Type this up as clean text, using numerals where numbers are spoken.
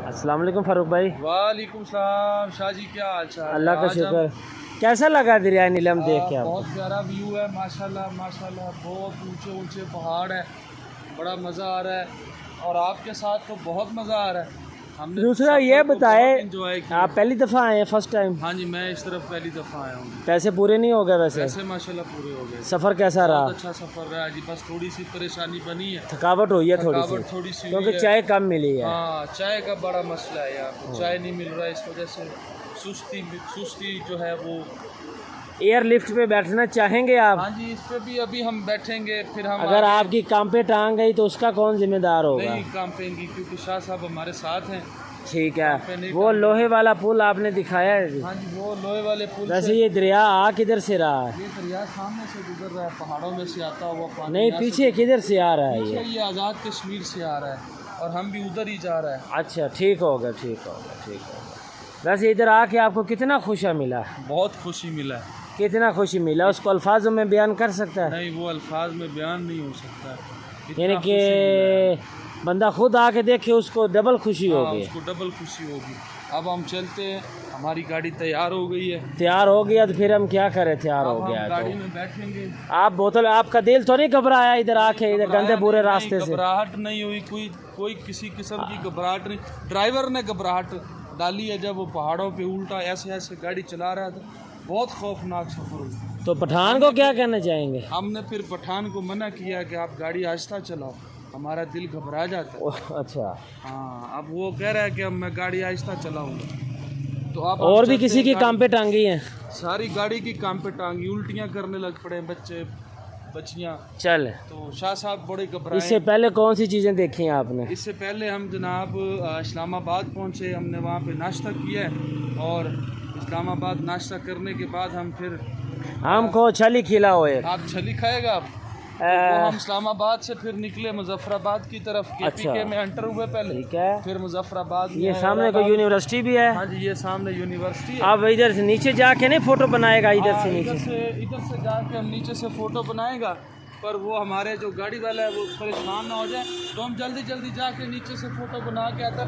अस्सलाम वालेकुम फारूक भाई। वालेकुम सलाम शाह जी, क्या हाल चाल? अल्लाह का शुक्र। कैसा लगा दरिया नीलम देख के आपको? बहुत प्यारा व्यू है माशाल्लाह माशाल्लाह, बहुत ऊंचे ऊंचे पहाड़ है, बड़ा मज़ा आ रहा है और आपके साथ तो बहुत मज़ा आ रहा है। हमने दूसरा ये बताए, एंजॉय किया। आप पहली दफ़ा आए हैं, फर्स्ट टाइम? हाँ जी, मैं इस तरफ पहली दफ़ा आया हूँ। पैसे पूरे नहीं हो गए वैसे? पैसे माशाल्लाह पूरे हो गए। सफ़र कैसा रहा? बहुत अच्छा सफ़र रहा जी, बस थोड़ी सी परेशानी बनी है, थकावट हुई है थोड़ी थोड़ी सी सी क्योंकि हुई है। चाय कम मिली है। हाँ, चाय का बड़ा मसला है यहाँ पे, चाय नहीं मिल रहा है, इस वजह से सुस्ती जो है वो। एयर लिफ्ट पे बैठना चाहेंगे आप? हाँ जी, इस पे भी अभी हम बैठेंगे, फिर हम अगर आपकी काम पे टांग गई तो उसका कौन जिम्मेदार होगा? नहीं काम पेंगी, क्योंकि शाह साहब हमारे साथ हैं। ठीक है। वो लोहे वाला पुल आपने दिखाया है जी? हाँ जी, वो लोहे वाले पुल वैसे ये दरिया आ किधर से रहा है? ये दरिया सामने से गुजर रहा है, पहाड़ों में से आता हुआ पानी। नहीं, पीछे किधर से आ रहा है पीछे ये? ये आज़ाद कश्मीर से आ रहा है और हम भी उधर ही जा रहा है। अच्छा, ठीक होगा ठीक होगा ठीक होगा। वैसे इधर आके आपको कितना खुशी मिला? बहुत खुशी मिला है। कितना खुशी मिला, उसको अल्फाजों में बयान कर सकता है? नहीं, वो अल्फाज में बयान नहीं हो सकता। यानी कि बंदा खुद आके देखे उसको डबल खुशी होगी। उसको डबल खुशी होगी। अब हम चलते हैं, हमारी गाड़ी तैयार हो गई है। तैयार हो गया तो फिर हम क्या करें? तैयार हो गया हम गाड़ी तो में बैठेंगे। आप बोतल, आपका दिल तो नहीं घबराया इधर आके, इधर गंदे बुरे रास्ते से? घबराहट नहीं हुई, कोई किसी किस्म की घबराहट नहीं। ड्राइवर ने घबराहट डाली है जब वो पहाड़ों पे उल्टा ऐसे ऐसे गाड़ी चला रहा था। बहुत खौफनाक सफ़र हुआ। तो पठान को क्या कहना चाहेंगे? हमने फिर पठान को मना किया कि आप गाड़ी आहिस्ता चलाओ, हमारा दिल घबरा जाता है। अच्छा, हाँ, अब वो कह रहा है कि अब मैं गाड़ी आहिस्ता चलाऊंगा। तो आप और भी किसी की काम पे टांगी है? सारी गाड़ी की काम पे टांगी, उल्टियाँ करने लग पड़े बच्चे बच्चियाँ। चल, तो शाह साहब बड़े घबराए। इससे पहले कौन सी चीज़ें देखी हैं आपने? इससे पहले हम जनाब इस्लामाबाद पहुँचे, हमने वहाँ पे नाश्ता किया है और इस्लामाबाद नाश्ता करने के बाद हम फिर हमको छली खिलाओ एक। आप छली खाएगा आप? तो हम इस्लामाबाद से फिर निकले मुजफ्फराबाद की तरफ। KPK में एंटर हुए पहले, ठीक है। फिर मुजफ्फराबाद में ये सामने कोई यूनिवर्सिटी भी है? हाँ जी, ये सामने यूनिवर्सिटी है। आप इधर से नीचे जाके नहीं फोटो बनाएगा? इधर से नीचे इधर से जाके हम नीचे से फोटो बनाएगा, पर वो हमारे जो गाड़ी वाला है वो परेशान ना हो जाए, तो हम जल्दी जल्दी जाके नीचे से फोटो बना के आता।